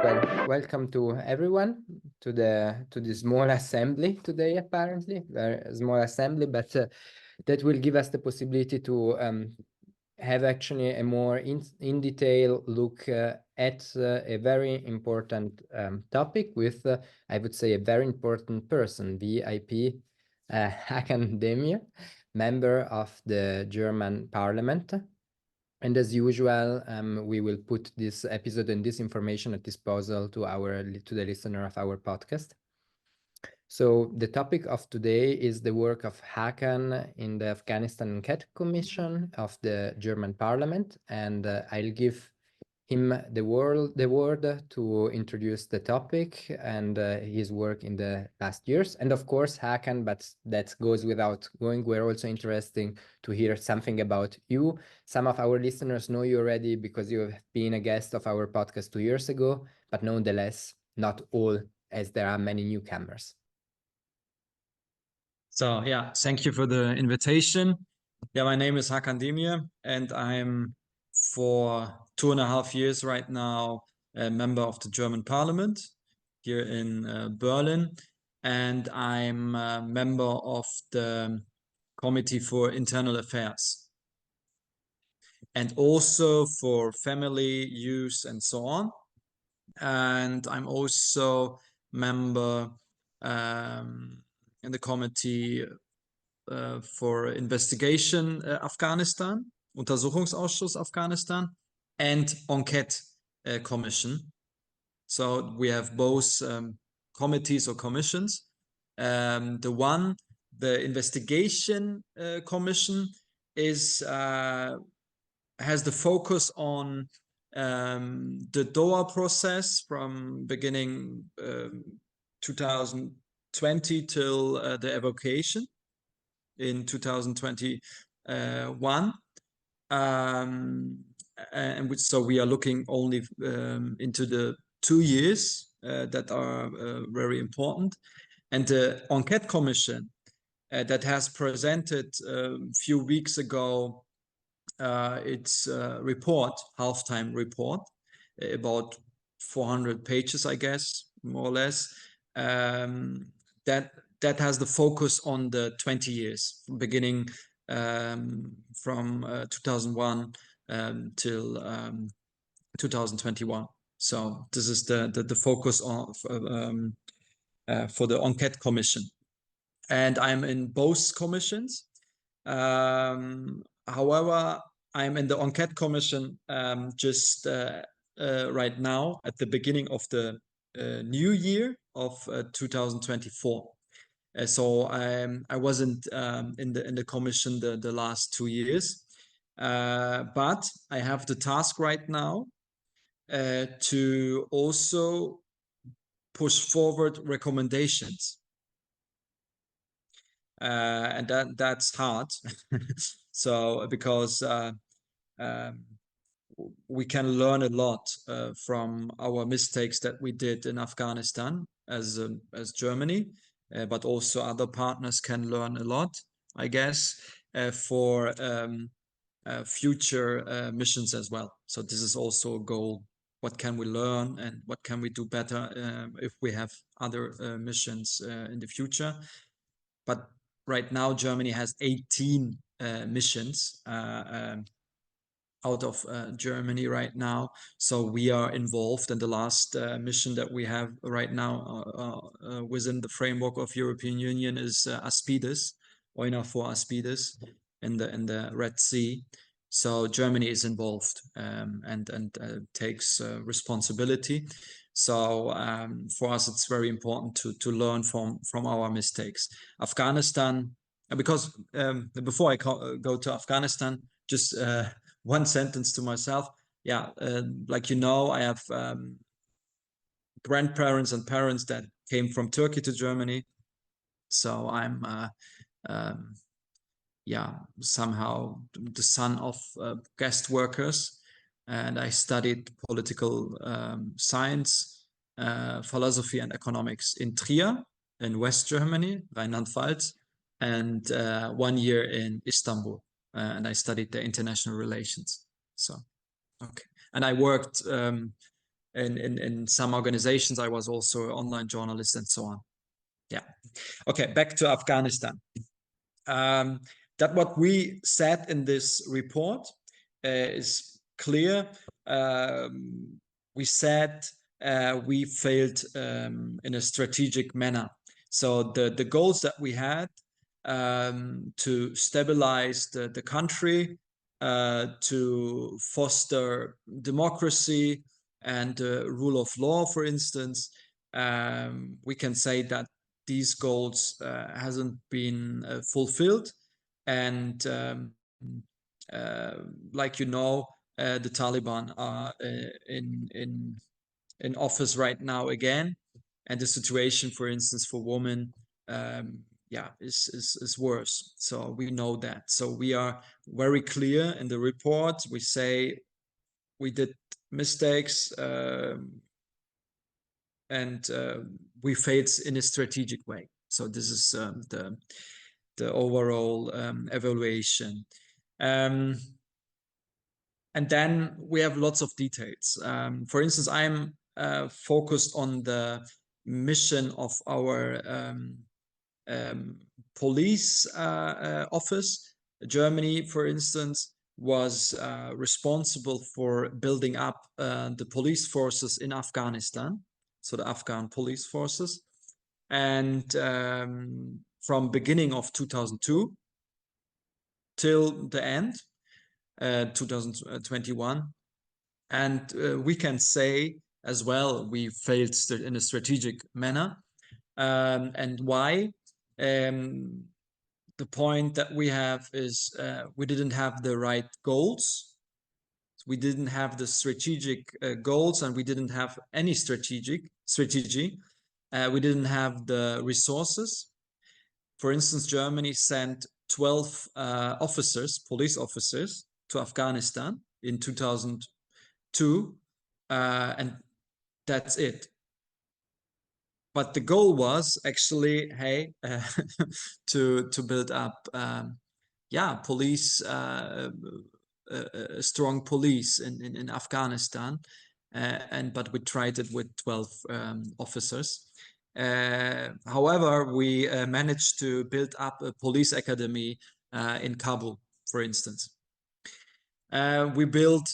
Well, welcome to everyone to the small assembly today. Apparently, very small assembly, but that will give us the possibility to have actually a more in detail look at a very important topic with, I would say, a very important person, VIP, Hakan Demir, member of the German Parliament. And as usual, we will put this episode and this information at disposal to the listener of our podcast. So the topic of today is the work of Hakan in the Afghanistan Unpacked Commission of the German Parliament, and I'll give him the word to introduce the topic and his work in the past years. And of course, Hakan, but that goes without going. We're also interested to hear something about you. Some of our listeners know you already because you have been a guest of our podcast 2 years ago, but nonetheless, not all, as there are many newcomers. So yeah, thank you for the invitation. Yeah, my name is Hakan Demir, and I'm for 2.5 years right now a member of the German Parliament here in Berlin, and I'm a member of the Committee for Internal Affairs and also for family, youth, and so on. And I'm also member in the Committee for Investigation Afghanistan, Untersuchungsausschuss Afghanistan, and Enquete Commission. So we have both committees or commissions. The Investigation Commission has the focus on the Doha process from beginning 2020 till the evacuation in 2021, and so we are looking only into the 2 years that are very important. And the Enquete Commission that has presented a few weeks ago its report, halftime report, about 400 pages, I guess, more or less, that has the focus on the 20 years, beginning from 2001 till 2021. So this is the focus for the Enquete Commission. And I'm in both commissions. However, I'm in the Enquete Commission just right now at the beginning of the new year of 2024. So I wasn't in the commission the last 2 years, but I have the task right now to also push forward recommendations, and that's hard. So because we can learn a lot from our mistakes that we did in Afghanistan as Germany. But also other partners can learn a lot, I guess, for future missions as well. So this is also a goal. What can we learn and what can we do better if we have other missions in the future? But right now, Germany has 18 missions out of Germany right now. So we are involved in the last mission that we have right now within the framework of European Union is Aspides, EUNAVFOR Aspides in the Red Sea. So Germany is involved and takes responsibility. So for us, it's very important to learn from our mistakes. Afghanistan, because before I go to Afghanistan, just one sentence to myself. Yeah, like I have grandparents and parents that came from Turkey to Germany. So I'm somehow the son of guest workers, and I studied political science, philosophy and economics in Trier in West Germany, Rheinland-Pfalz, and 1 year in Istanbul. And I studied the international relations. So, okay. And I worked in some organizations. I was also an online journalist and so on. Yeah. Okay, back to Afghanistan. That what we said in this report is clear. We said we failed in a strategic manner. So the goals that we had to stabilize the country, to foster democracy and rule of law, for instance, we can say that these goals hasn't been fulfilled. And like you know, the Taliban are in office right now again, and the situation, for instance, for women, is worse. So we know that. So we are very clear in the report. We say we did mistakes, and we failed in a strategic way. So this is the overall evaluation. And then we have lots of details. For instance, I'm focused on the mission of our police office. Germany, for instance, was responsible for building up the police forces in Afghanistan, so the Afghan police forces. And from beginning of 2002 till the end, 2021. And we can say as well, we failed in a strategic manner. And why? The point that we have is we didn't have the right goals. We didn't have the strategic goals, and we didn't have any strategy. We didn't have the resources. For instance, Germany sent 12 police officers to Afghanistan in 2002, and that's it. But the goal was actually, hey, to build up, police, a strong police in Afghanistan, but we tried it with 12 officers. However, we managed to build up a police academy in Kabul, for instance. We built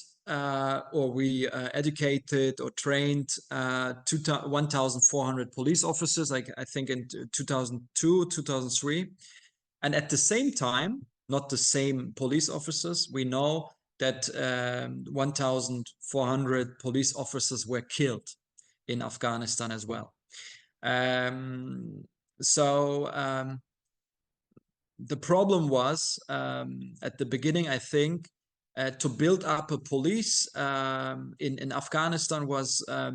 we educated or trained 1,400 police officers, I think in 2002, 2003. And at the same time, not the same police officers, we know that 1,400 police officers were killed in Afghanistan as well. The problem was at the beginning, I think, to build up a police in Afghanistan was a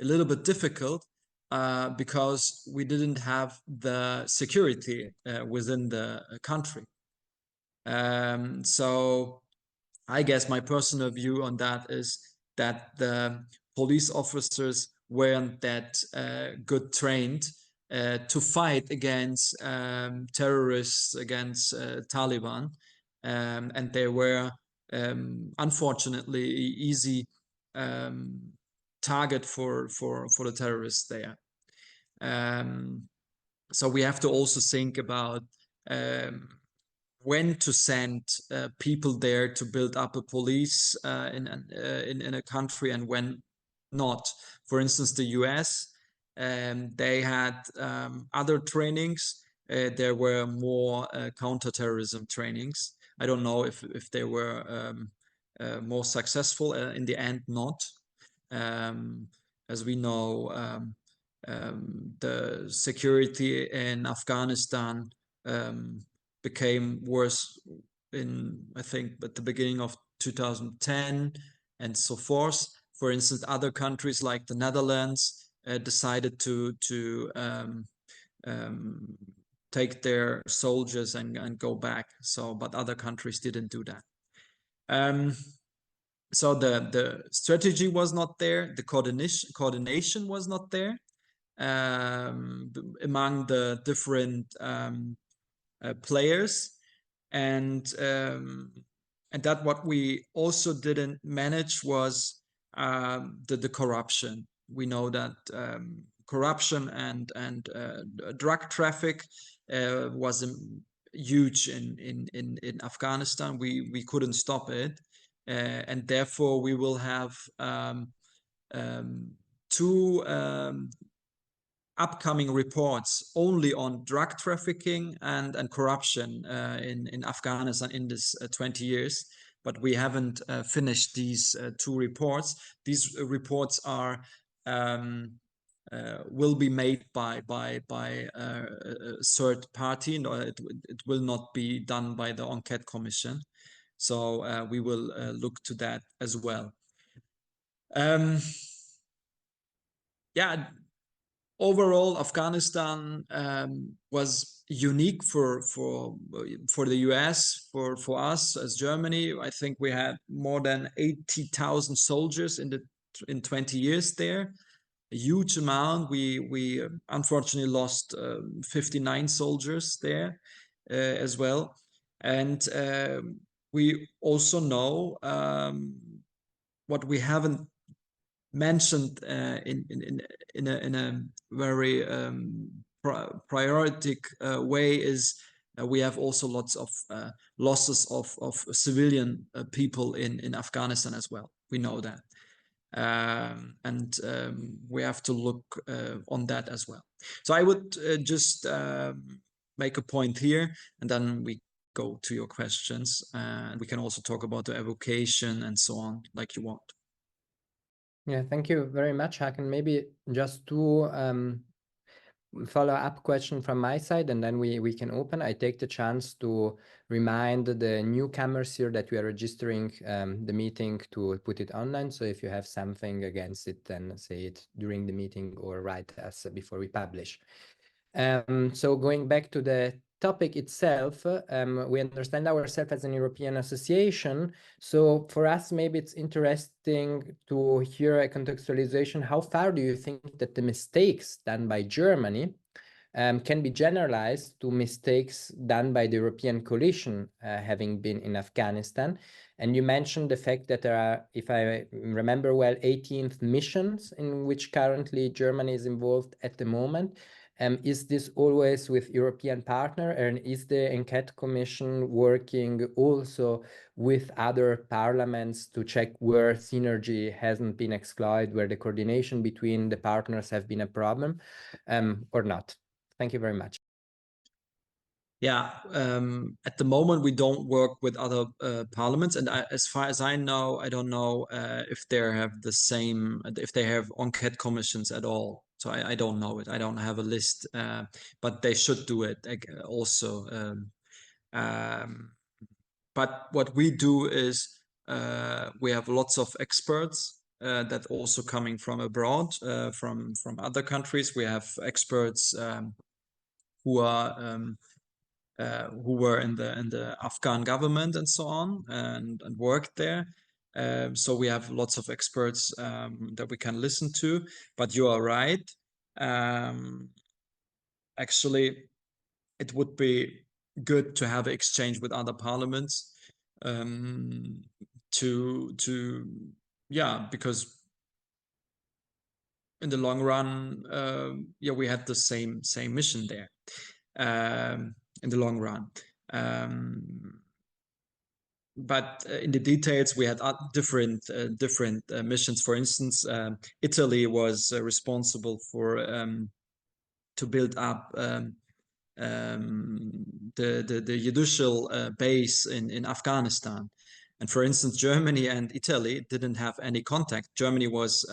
little bit difficult because we didn't have the security within the country. So I guess my personal view on that is that the police officers weren't that good trained to fight against terrorists, against Taliban, and they were unfortunately easy target for the terrorists there. So we have to also think about when to send people there to build up a police in a country and when not. For instance, the US, they had other trainings. There were more counterterrorism trainings. I don't know if they were more successful. In the end, not. As we know, the security in Afghanistan became worse I think, at the beginning of 2010 and so forth. For instance, other countries like the Netherlands decided to take their soldiers and go back. So, but other countries didn't do that. So the strategy was not there. The coordination was not there among the different players, and that what we also didn't manage was the corruption. We know that corruption and drug traffic was huge in Afghanistan. We couldn't stop it, and therefore we will have two upcoming reports only on drug trafficking and corruption in Afghanistan in this 20 years. But we haven't finished these two reports. These reports are will be made by a third party. No, it will not be done by the Enquête Commission. So we will look to that as well. Yeah, overall, Afghanistan was unique for the US, for us as Germany. I think we had more than 80,000 soldiers in 20 years there. A huge amount. We unfortunately lost 59 soldiers there as well, and we also know what we haven't mentioned in a very prioritic way is we have also lots of losses of civilian people in Afghanistan as well. We know that. And we have to look on that as well. So I would just make a point here, and then we go to your questions, and we can also talk about the evocation and so on, like you want. Yeah, thank you very much, Hakan. Maybe just two follow-up question from my side, and then we can open. I take the chance to remind the newcomers here that we are registering the meeting to put it online. So if you have something against it, then say it during the meeting or write us before we publish. So going back to the topic itself, we understand ourselves as an European association. So for us, maybe it's interesting to hear a contextualization. How far do you think that the mistakes done by Germany can be generalized to mistakes done by the European coalition having been in Afghanistan? And you mentioned the fact that there are, if I remember well, 18 missions in which currently Germany is involved at the moment. Is this always with European partner, and is the Enquête Commission working also with other parliaments to check where synergy hasn't been exploited, where the coordination between the partners have been a problem, or not? Thank you very much. Yeah, at the moment we don't work with other parliaments, and as far as I know, I don't know if they have the same, if they have enquête commissions at all. So I don't know it. I don't have a list, but they should do it also. But what we do is we have lots of experts that also coming from abroad, from other countries. We have experts who are who were in the Afghan government and so on, and worked there. So we have lots of experts that we can listen to. But you are right. Actually, it would be good to have an exchange with other parliaments yeah, because in the long run, yeah, we had the same mission there. In the long run. But in the details, we had different missions. For instance, Italy was responsible for to build up the judicial base in Afghanistan. And for instance, Germany and Italy didn't have any contact. Germany was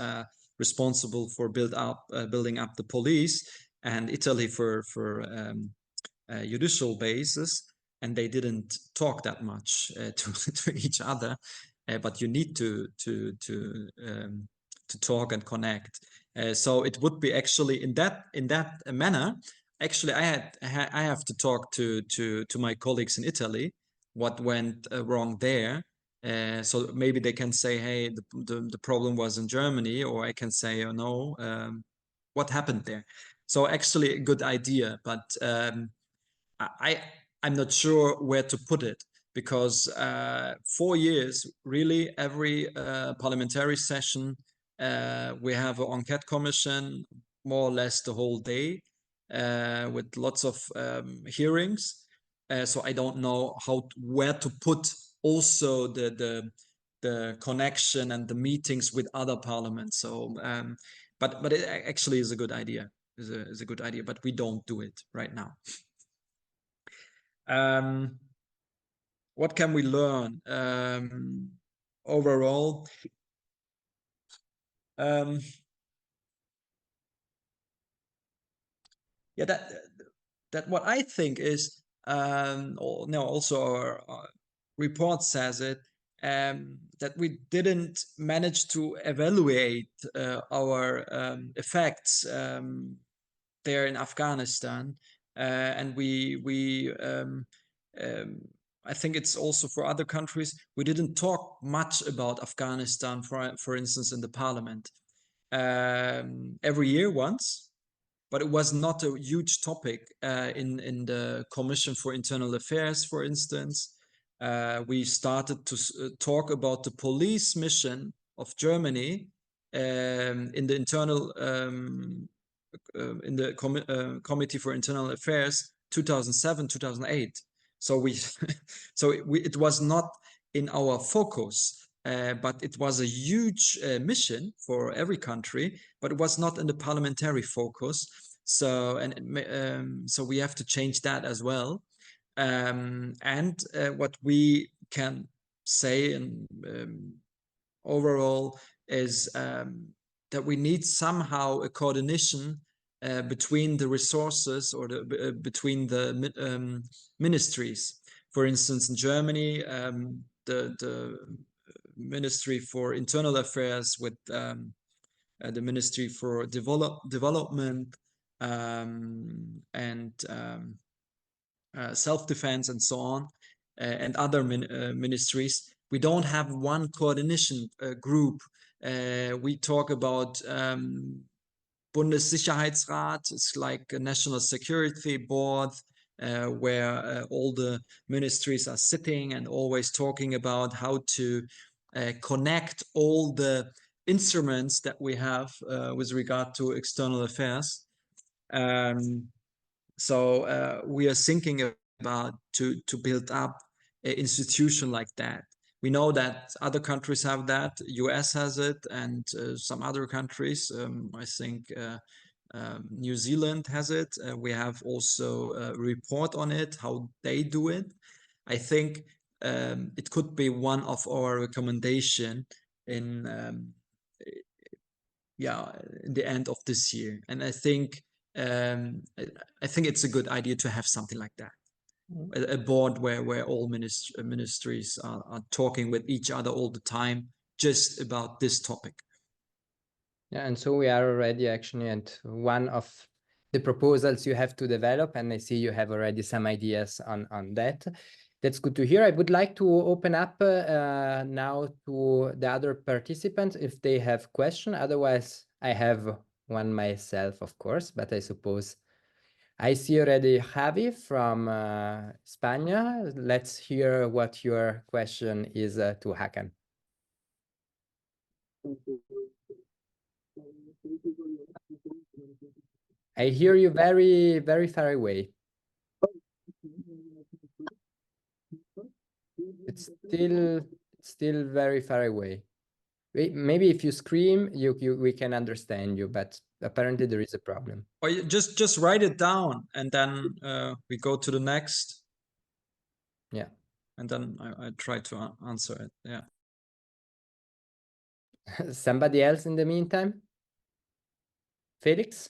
responsible for building up the police, and Italy for judicial bases, and they didn't talk that much to each other. But you need to talk and connect. So it would be actually in that manner. Actually, I have to talk to my colleagues in Italy what went wrong there. So maybe they can say, hey, the problem was in Germany, or I can say, oh no, what happened there? So actually a good idea, but I'm not sure where to put it, because 4 years, really, every parliamentary session, we have an enquete commission, more or less the whole day, with lots of hearings. So I don't know where to put also the connection and the meetings with other parliaments. So, but it actually is a good idea. Is a good idea, but we don't do it right now. What can we learn overall? Yeah, that what I think is, or no, also our report says it, that we didn't manage to evaluate our effects there in Afghanistan, and I think it's also for other countries. We didn't talk much about Afghanistan, for instance, in the parliament. Every year once, but it was not a huge topic in the Commission for Internal Affairs, for instance. We started to talk about the police mission of Germany in the internal in the Committee for Internal Affairs 2007, 2008. So it was not in our focus, but it was a huge mission for every country, but it was not in the parliamentary focus. So so we have to change that as well. And what we can say and overall is that we need somehow a coordination between the resources or between the ministries. For instance, in Germany, the Ministry for Internal Affairs with the Ministry for Development and self-defense and so on, and other ministries. We don't have one coordination group. We talk about Bundessicherheitsrat. It's like a national security board where all the ministries are sitting and always talking about how to connect all the instruments that we have with regard to external affairs. So we are thinking about to build up an institution like that. We know that other countries have that. US has it, and some other countries. I think New Zealand has it. We have also a report on it, how they do it. I think it could be one of our recommendation in the end of this year. And I think it's a good idea to have something like that. A board where all ministries are talking with each other all the time just about this topic. Yeah, and so we are already actually at one of the proposals you have to develop, and I see you have already some ideas on that. That's good to hear. I would like to open up now to the other participants if they have questions. Otherwise, I have one myself, of course, but I suppose I see already Javi from Spain. Let's hear what your question is to Hakan. I hear you very, very far away. It's still very far away. Maybe if you scream, we can understand you, but apparently there is a problem. Or you just write it down, and then we go to the next. Yeah. And then I try to answer it. Yeah. Somebody else in the meantime? Felix?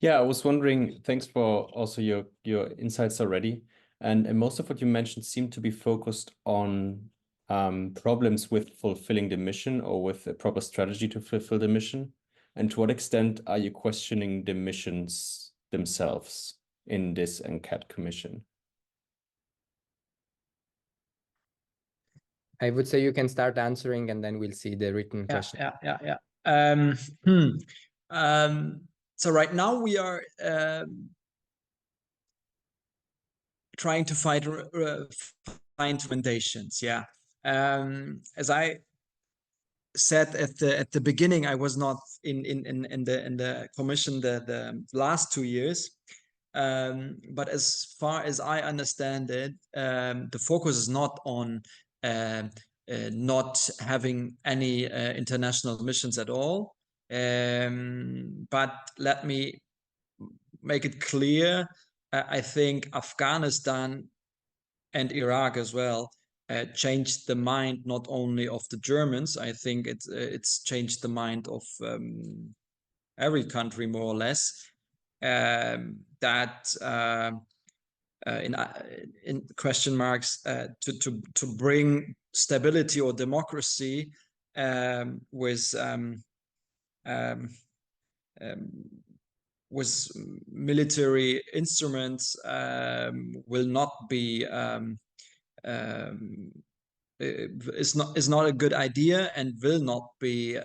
Yeah, I was wondering, thanks for also your insights already. And most of what you mentioned seemed to be focused on problems with fulfilling the mission or with a proper strategy to fulfill the mission. And to what extent are you questioning the missions themselves in this enquete commission? I would say you can start answering, and then we'll see the written question. So right now we are trying to find recommendations. Yeah, as I said at the beginning, I was not in the commission the last 2 years. But as far as I understand it, the focus is not on not having any international missions at all. But let me make it clear, I think Afghanistan and Iraq as well changed the mind not only of the Germans. I think it's changed the mind of every country more or less. In question marks to bring stability or democracy with military instruments will not be is not a good idea, and will not be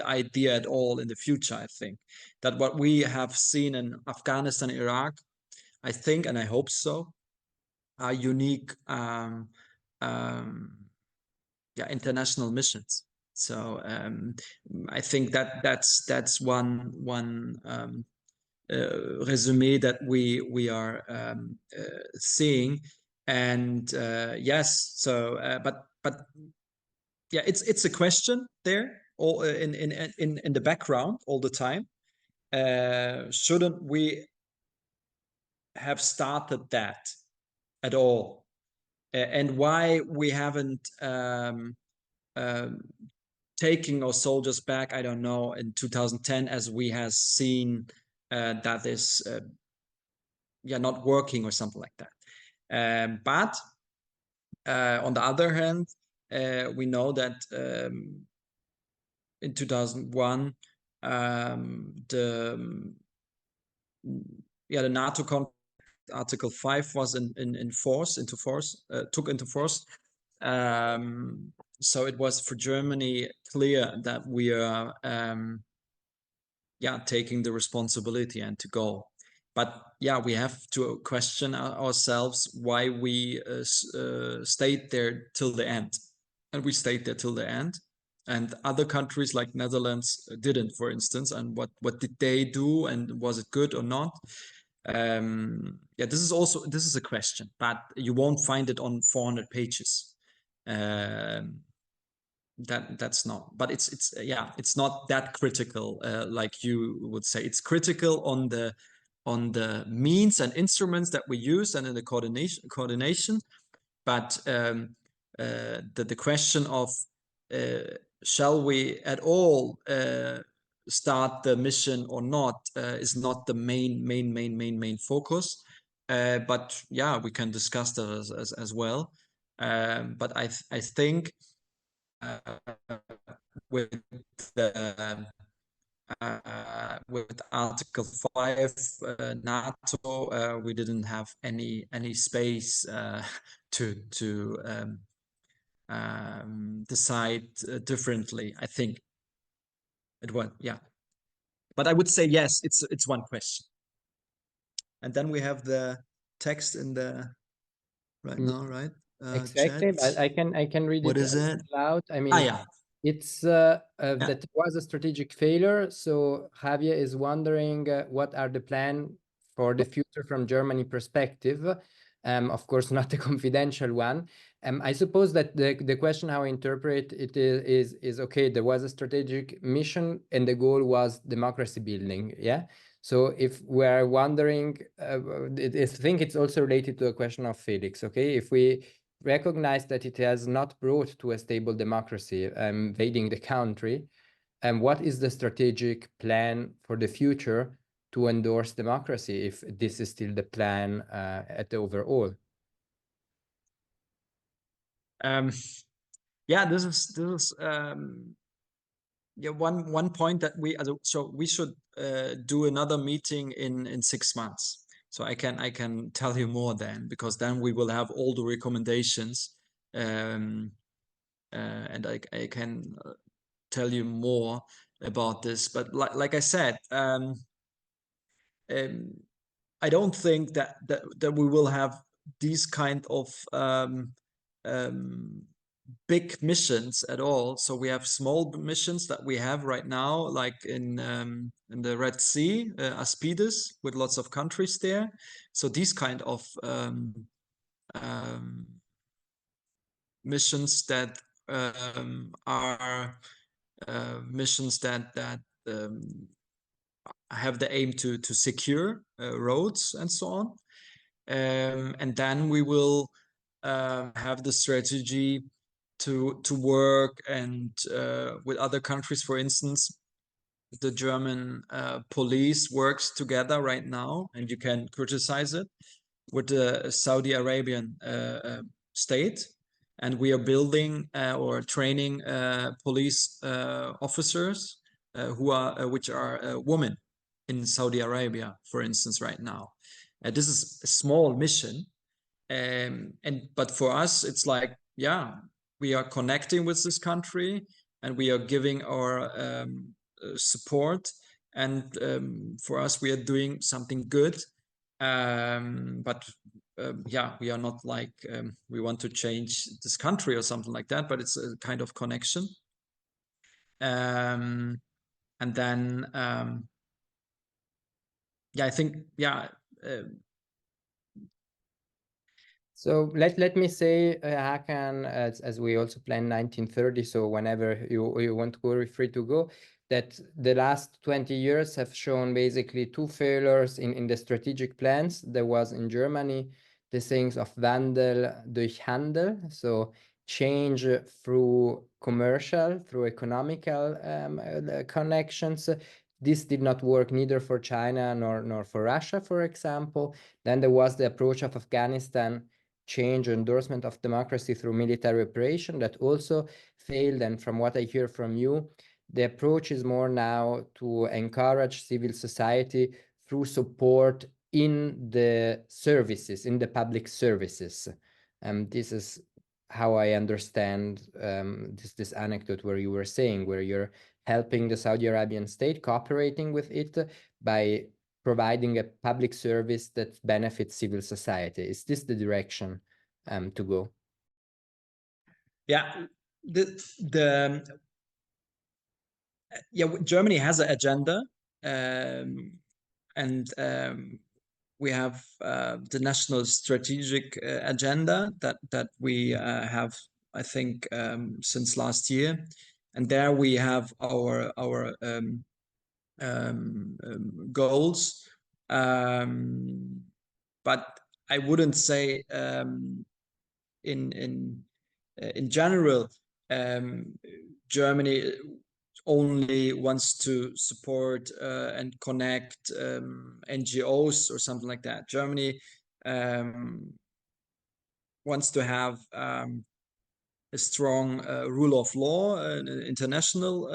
idea at all in the future. I think that what we have seen in Afghanistan, Iraq, I think, and I hope so, are unique international missions. So I think that's one resume that we are seeing. And yes, so but yeah, it's a question there, all in the background all the time. Shouldn't we have started that at all? And why we haven't taking our soldiers back, I don't know, in 2010, as we have seen that is not working or something like that. But on the other hand, we know that in 2001 the NATO contract Article 5 was took into force. So it was for Germany clear that we are taking the responsibility and to go. But yeah, we have to question ourselves why we stayed there till the end. And we stayed there till the end. And other countries like Netherlands didn't, for instance. And what did they do? And was it good or not? This is a question, but you won't find it on 400 pages. That's not, but it's not that critical, like you would say. It's critical on the means and instruments that we use and in the coordination. But the question of shall we at all start the mission or not is not the main focus. But yeah, we can discuss that as well. But I think with Article 5 NATO, we didn't have any space to decide differently. I think it was, but I would say yes, it's one question. And then we have the text in the now, right? Exactly, chat. but I can read What it is it? loud. I mean, it's that was a strategic failure. So Javier is wondering what are the plan for the future from Germany perspective. Of course, not a confidential one. I suppose that the question how I interpret it is okay. There was a strategic mission, and the goal was democracy building. Yeah. So if we're wondering, I think it's also related to a question of Felix. Okay, if we recognize that it has not brought to a stable democracy, invading the country, and what is the strategic plan for the future to endorse democracy, if this is still the plan at the overall? This is one point that we should do another meeting in 6 months. So I can tell you more then, because then we will have all the recommendations, and I can tell you more about this. But like I said, I I don't think that we will have these kind of big missions at all. So we have small missions that we have right now, like in the Red Sea, Aspides, with lots of countries there. So these kind of missions that are missions that have the aim to secure roads and so on. And then we will have the strategy to work and with other countries. For instance, the German police works together right now, and you can criticize it, with the Saudi Arabian state, and we are building or training police officers which are women in Saudi Arabia, for instance, right now. This is a small mission, but for us, it's like, yeah, we are connecting with this country, and we are giving our support, and for us, we are doing something good. But yeah, we are not like we want to change this country or something like that, but it's a kind of connection. And then yeah, I think, yeah. So let me say, Hakan, as we also plan 1930, so whenever you want to go, you're free to go, that the last 20 years have shown basically two failures in the strategic plans. There was in Germany the sayings of Wandel durch Handel, so change through commercial, through economical connections. This did not work neither for China nor for Russia, for example. Then there was the approach of Afghanistan, change, endorsement of democracy through military operation, that also failed. And from what I hear from you, the approach is more now to encourage civil society through support in the services, in the public services. This is how I understand this anecdote where you were saying, where you're helping the Saudi Arabian state, cooperating with it by providing a public service that benefits civil society. Is this the direction to go? Yeah, Germany has an agenda, and we have the national strategic agenda that we have, I think, since last year, and there we have our goals, but I wouldn't say in general Germany only wants to support and connect NGOs or something like that. Germany wants to have a strong rule of law, an international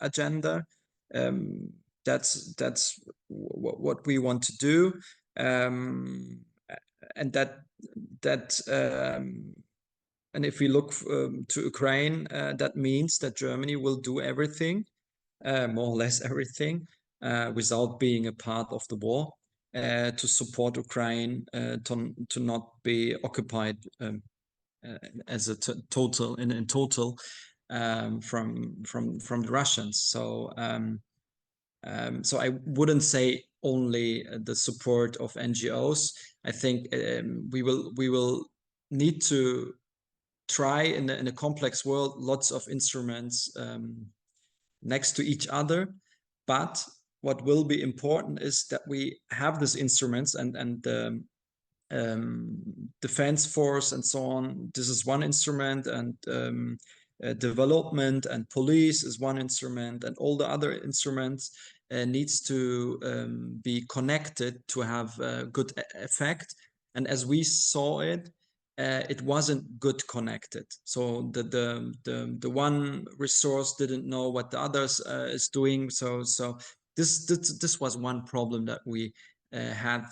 agenda. That's what we want to do, and and if we look to Ukraine, that means that Germany will do everything, more or less everything, without being a part of the war, to support Ukraine to not be occupied as a total in total from the Russians. So so I wouldn't say only the support of NGOs. I think we will need to try in a complex world, lots of instruments next to each other. But what will be important is that we have these instruments, and defense force and so on. This is one instrument, and development and police is one instrument, and all the other instruments needs to be connected to have a good effect. And as we saw it, it wasn't good connected. So the one resource didn't know what the others is doing. So this was one problem that we had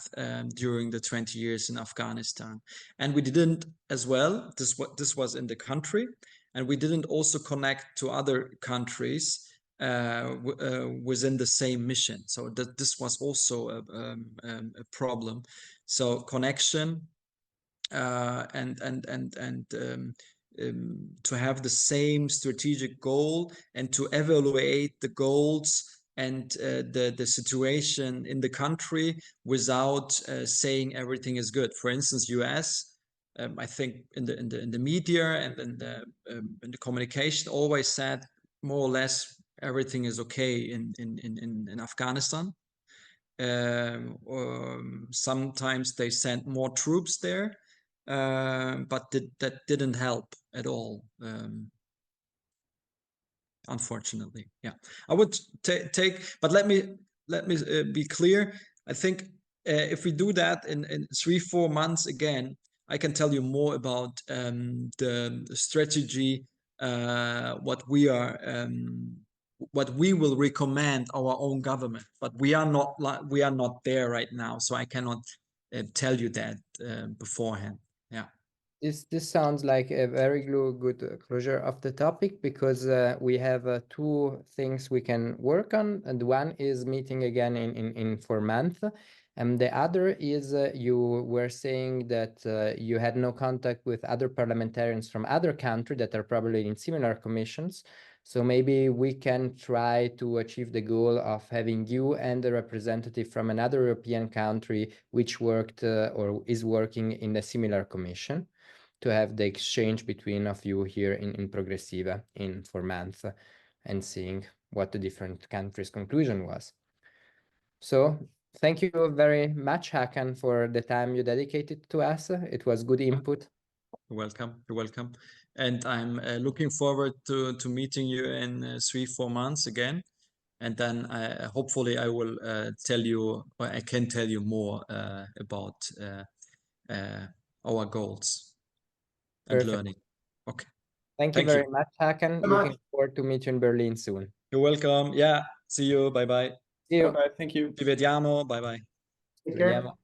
during the 20 years in Afghanistan. And we didn't as well, this was in the country, and we didn't also connect to other countries within the same mission. So this was also a problem. So connection and to have the same strategic goal and to evaluate the goals and the situation in the country without saying everything is good. For instance, US. I think in the media and in the communication always said more or less everything is okay in Afghanistan. Sometimes they sent more troops there, but that didn't help at all. Unfortunately, yeah. I would take, but let me be clear. I think if we do that in 3-4 months again, I can tell you more about the strategy, what we will recommend our own government. But we are not there right now, so I cannot tell you that beforehand. Yeah. This sounds like a very good closure of the topic, because we have 2 things we can work on, and one is meeting again in 4 months, and the other is you were saying that you had no contact with other parliamentarians from other countries that are probably in similar commissions. So maybe we can try to achieve the goal of having you and a representative from another European country which worked or is working in a similar commission, to have the exchange between of you here in Progressiva in 4 months and seeing what the different countries' conclusion was. So thank you very much, Hakan, for the time you dedicated to us. It was good input. You're welcome. You're welcome. And I'm looking forward to meeting you in 3-4 months again. And then hopefully I will tell you, or I can tell you more about our goals and Perfect. learning. Okay. Thank you Thank you. very much, Hakan. Looking forward to meet you in Berlin soon. You're welcome. Yeah. See you. Bye-bye. See you. Bye-bye. Thank you. Ci vediamo. Bye-bye. Vediamo.